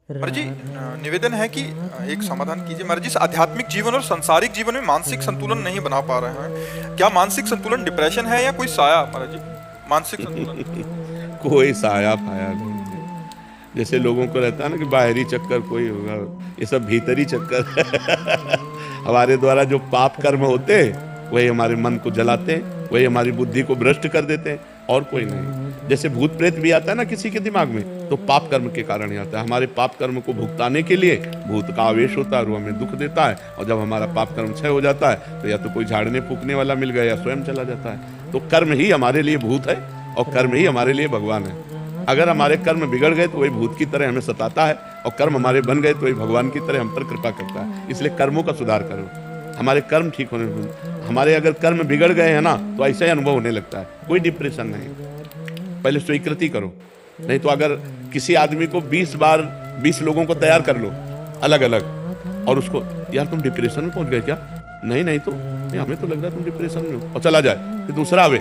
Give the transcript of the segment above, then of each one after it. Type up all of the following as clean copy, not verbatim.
महाराज जी, निवेदन है कि एक समाधान कीजिए महाराज जी। आध्यात्मिक जीवन और सांसारिक जीवन में मानसिक संतुलन नहीं बना पा रहे हैं, क्या मानसिक संतुलन डिप्रेशन है या कोई साया महाराज जी? मानसिक संतुलन कोई साया फाया नहीं है। जैसे लोगों को रहता है ना कि बाहरी चक्कर कोई होगा, ये सब भीतरी चक्कर हमारे द्वारा जो पाप कर्म होते वही हमारे मन को जलाते हैं, वही हमारी बुद्धि को भ्रष्ट कर देते हैं, और कोई नहीं। जैसे भूत प्रेत भी आता है ना किसी के दिमाग में, तो पाप कर्म के कारण ही आता है। हमारे पाप कर्म को भुगताने के लिए भूत का आवेश होता है और वो हमें दुख देता है, और जब हमारा पाप कर्म क्षय हो जाता है तो या तो कोई झाड़ने फूकने वाला मिल गया या स्वयं चला जाता है। तो कर्म ही हमारे लिए भूत है और कर्म ही हमारे लिए भगवान है। अगर हमारे कर्म बिगड़ गए तो वही भूत की तरह हमें सताता है, और कर्म हमारे बन गए तो वही भगवान की तरह हम पर कृपा करता है। इसलिए कर्मों का सुधार करो, हमारे कर्म ठीक होने। हमारे अगर कर्म बिगड़ गए हैं ना तो ऐसा ही अनुभव होने लगता है, कोई डिप्रेशन नहीं। पहले स्वीकृति करो, नहीं तो अगर किसी आदमी को 20 बार 20 लोगों को तैयार कर लो अलग अलग, और उसको यार तुम डिप्रेशन में पहुंच गए क्या? नहीं तो नहीं, हमें तो लग रहा है तुम डिप्रेशन में हो, और चला जाए। फिर दूसरा आवे,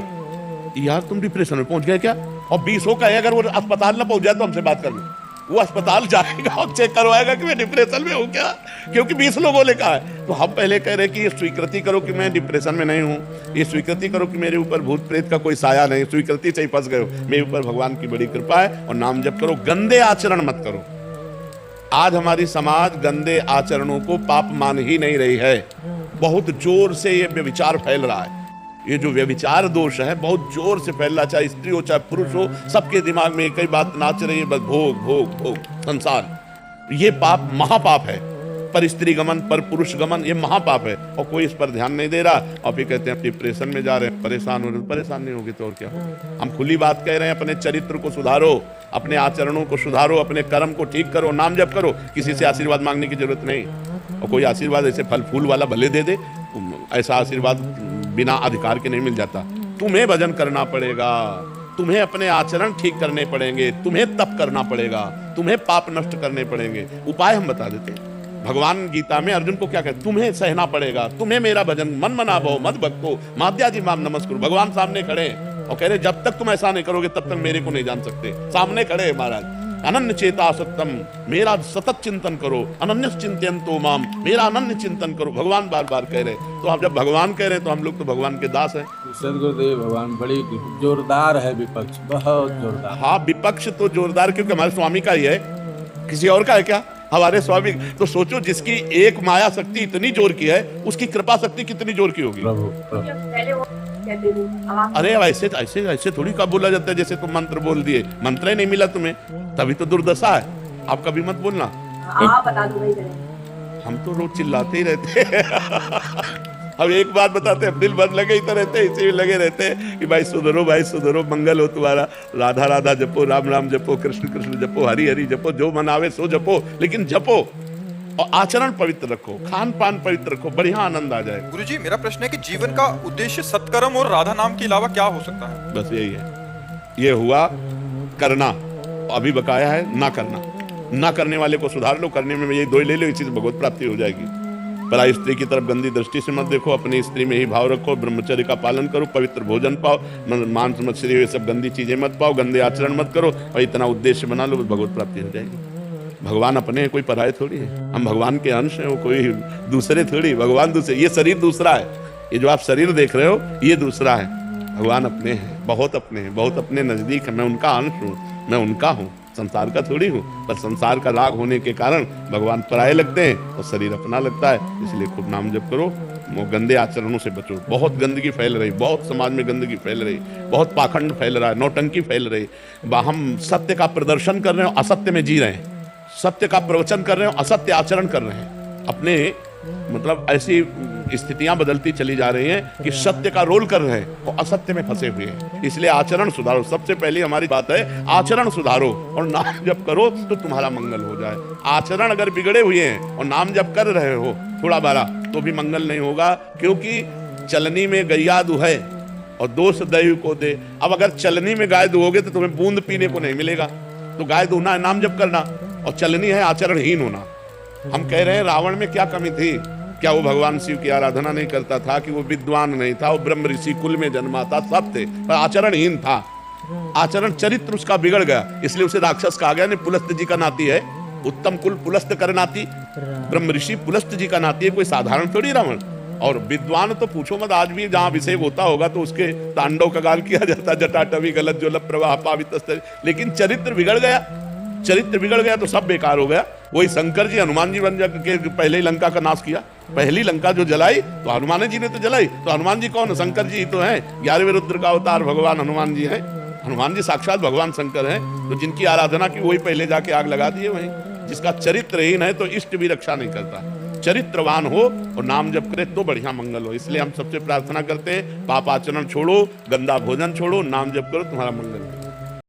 यार तुम डिप्रेशन में पहुंच गए क्या? और 20 का अगर वो अस्पताल ना पहुंच जाए तो हमसे बात कर लो। वो अस्पताल जाएगा और चेक करवाएगा कि मैं डिप्रेशन में हूं क्या, क्योंकि 20 लोगों ने कहा है। तो हम पहले कह रहे कि ये स्वीकृति करो कि मैं डिप्रेशन में नहीं हूं, ये स्वीकृति करो कि मेरे ऊपर भूत प्रेत का कोई साया नहीं, स्वीकृति से ही फंस गए हो, मेरे ऊपर भगवान की बड़ी कृपा है। और नाम जप करो, गंदे आचरण मत करो। आज हमारी समाज गंदे आचरणों को पाप मान ही नहीं रही है। बहुत जोर से ये व्यभिचार फैल रहा है। ये जो व्यभिचार दोष है बहुत जोर से फैल रहा, चाहे स्त्री हो चाहे पुरुष हो, सबके दिमाग में एक ही बात नाच रही है, बस भोग भोग भोग संसार। ये पाप महापाप है। पर स्त्री गमन, पर पुरुष गमन, ये महापाप है, और कोई इस पर ध्यान नहीं दे रहा। और फिर कहते हैं डिप्रेशन में जा रहे हैं, परेशान हो रहे हैं। परेशान नहीं होगी तो और क्या होगा? हम खुली बात कह रहे हैं, अपने चरित्र को सुधारो, अपने आचरणों को सुधारो, अपने कर्म को ठीक करो, नाम जप करो। किसी से आशीर्वाद मांगने की जरूरत नहीं। और कोई आशीर्वाद ऐसे फल फूल वाला भले दे दे, ऐसा आशीर्वाद बिना अधिकार के नहीं मिल जाता। तुम्हें भजन करना पड़ेगा, तुम्हें अपने आचरण ठीक करने पड़ेंगे, तुम्हें तप करना पड़ेगा, तुम्हें पाप नष्ट करने पड़ेंगे। उपाय हम बता देते हैं। भगवान गीता में अर्जुन को क्या कहते? तुम्हें सहना पड़ेगा, तुम्हें मेरा भजन मन मना भो मत भक्तो माध्याजी माम नमस्कुरु। भगवान सामने खड़े हैं और कह रहे जब तक तुम ऐसा नहीं करोगे तब तक मेरे को नहीं जान सकते। सामने खड़े हैं महाराज। अनन्य चेता सत्यम, मेरा सतत चिंतन करो। अनन्य चिंतयन्तो माम, मेरा अनन्य चिंतन करो। भगवान बार बार कह रहे। तो आप जब भगवान कह रहे हैं तो हम लोग तो भगवान के दास हैं। सदगुरुदेव भगवान बड़ी जोरदार है विपक्ष, बहुत जोरदार। हाँ, विपक्ष तो जोरदार क्योंकि हमारे स्वामी का ही है, किसी और का है क्या? हमारे स्वामी। तो सोचो, जिसकी एक माया शक्ति इतनी जोर की है, उसकी कृपा शक्ति कितनी जोर की होगी। अरे ऐसे ऐसे ऐसे थोड़ी का बोला जाता है जैसे तुम मंत्र बोल दिए, मंत्र ही नहीं मिला तुम्हें, तभी तो दुर्दशा है। आप कभी मत बोलना। बता दो भाई। हम तो रोज चिल्लाते ही रहते अब एक बात बताते हैं, दिल भर लगे ही तो रहते, इसी में लगे रहते हैं कि भाई सुधरो, मंगल हो तुम्हारा। राधा राधा जपो, राम राम जपो, कृष्ण कृष्ण जपो, हरि हरि जपो, जो मन आवे सो जपो, लेकिन जपो और आचरण पवित्र रखो, खान पान पवित्र रखो, बढ़िया आनंद आ जाए। गुरुजी, मेरा प्रश्न है कि जीवन का उद्देश्य सत्कर्म और राधा नाम के अलावा क्या हो सकता है? बस यही है। ये हुआ करना, अभी बकाया है ना करना। ना करने वाले को सुधार लो, करने में ये दो ले लो, इसी से भगवत प्राप्ति हो जाएगी। पराई स्त्री की तरफ गंदी दृष्टि से मत देखो, अपनी स्त्री में ही भाव रखो, ब्रह्मचर्य का पालन करो, पवित्र भोजन पाओ, मांस मछली ये सब गंदी चीजें मत पाओ, गंदे आचरण मत करो, और इतना उद्देश्य बना लो, भगवत प्राप्ति हो जाएगी। भगवान अपने हैं, कोई पराये थोड़ी है। हम भगवान के अंश हैं, वो कोई दूसरे थोड़ी। भगवान दूसरे, ये शरीर दूसरा है, ये जो आप शरीर देख रहे हो ये दूसरा है। भगवान अपने हैं, बहुत अपने हैं, बहुत अपने नजदीक है। मैं उनका अंश हूँ, मैं उनका हूँ, संसार का थोड़ी हूँ। पर संसार का राग होने के कारण भगवान पराये लगते हैं और शरीर अपना लगता है। इसलिए खूब नाम जप करो, गंदे आचरणों से बचो। बहुत गंदगी फैल रही, बहुत समाज में गंदगी फैल रही, बहुत पाखंड फैल रहा है, नौटंकी फैल रही। हम सत्य का प्रदर्शन कर रहे हो, असत्य में जी रहे हैं। सत्य का प्रवचन कर रहे हो, असत्य आचरण कर रहे हैं। अपने मतलब ऐसी स्थितियां बदलती चली जा रही हैं कि सत्य का रोल कर रहे हैं और असत्य में फंसे हुए हैं। इसलिए आचरण सुधारो। सबसे पहली हमारी बात है आचरण सुधारो, और नाम जप करो तो तुम्हारा मंगल हो जाए। आचरण अगर बिगड़े हुए हैं और नाम जप कर रहे हो थोड़ा बारा, तो भी मंगल नहीं होगा, क्योंकि चलनी में गैया दुहे और दोष दैव को दे। अब अगर चलनी में गाय दुहोगे तो तुम्हें बूंद पीने को नहीं मिलेगा। तो गाय दुहना है नाम जप करना, और चलनी है आचरणहीन होना। हम कह रहे हैं रावण में क्या कमी थी? क्या वो भगवान शिव की आराधना नहीं करता था? कि वो विद्वान नहीं था? वो ब्रह्म ऋषि कुल में जन्मा था, सब थे, पर आचरणहीन था। आचरण चरित्र उसका बिगड़ गया, इसलिए उसे राक्षस कहा गया। नहीं, पुलस्त जी का नाती है, उत्तम कुल पुलस्त कर नाती, ब्रह्म ऋषि पुलस्त जी का नाती है, कोई साधारण थोड़ी रावण। और विद्वान तो पूछो मत, आज भी जहां अभिषेक होता होगा तो उसके तांडव का गान किया जाता, जटाटवी गलत जो प्रवाह पावित, लेकिन चरित्र बिगड़ गया, चरित्र बिगड़ गया तो सब बेकार हो गया। वही शंकर जी हनुमान जी बन के पहले ही लंका का नाश किया, पहली लंका जो जलाई तो हनुमान जी ने तो जलाई, तो हनुमान जी कौन? शंकर जी तो हैं, 11वें रुद्र का अवतार भगवान हनुमान जी हैं। हनुमान जी साक्षात भगवान शंकर हैं, तो जिनकी आराधना की वही पहले जाके आग लगा दिए वहीं। जिसका चरित्रहीन है तो इष्ट भी रक्षा नहीं करता, चरित्रवान हो और नाम जप करे तो बढ़िया मंगल हो। इसलिए हम सबसे प्रार्थना करते हैं, पाप आचरण छोड़ो, गंदा भोजन छोड़ो, नाम जप करो, तुम्हारा मंगल हो।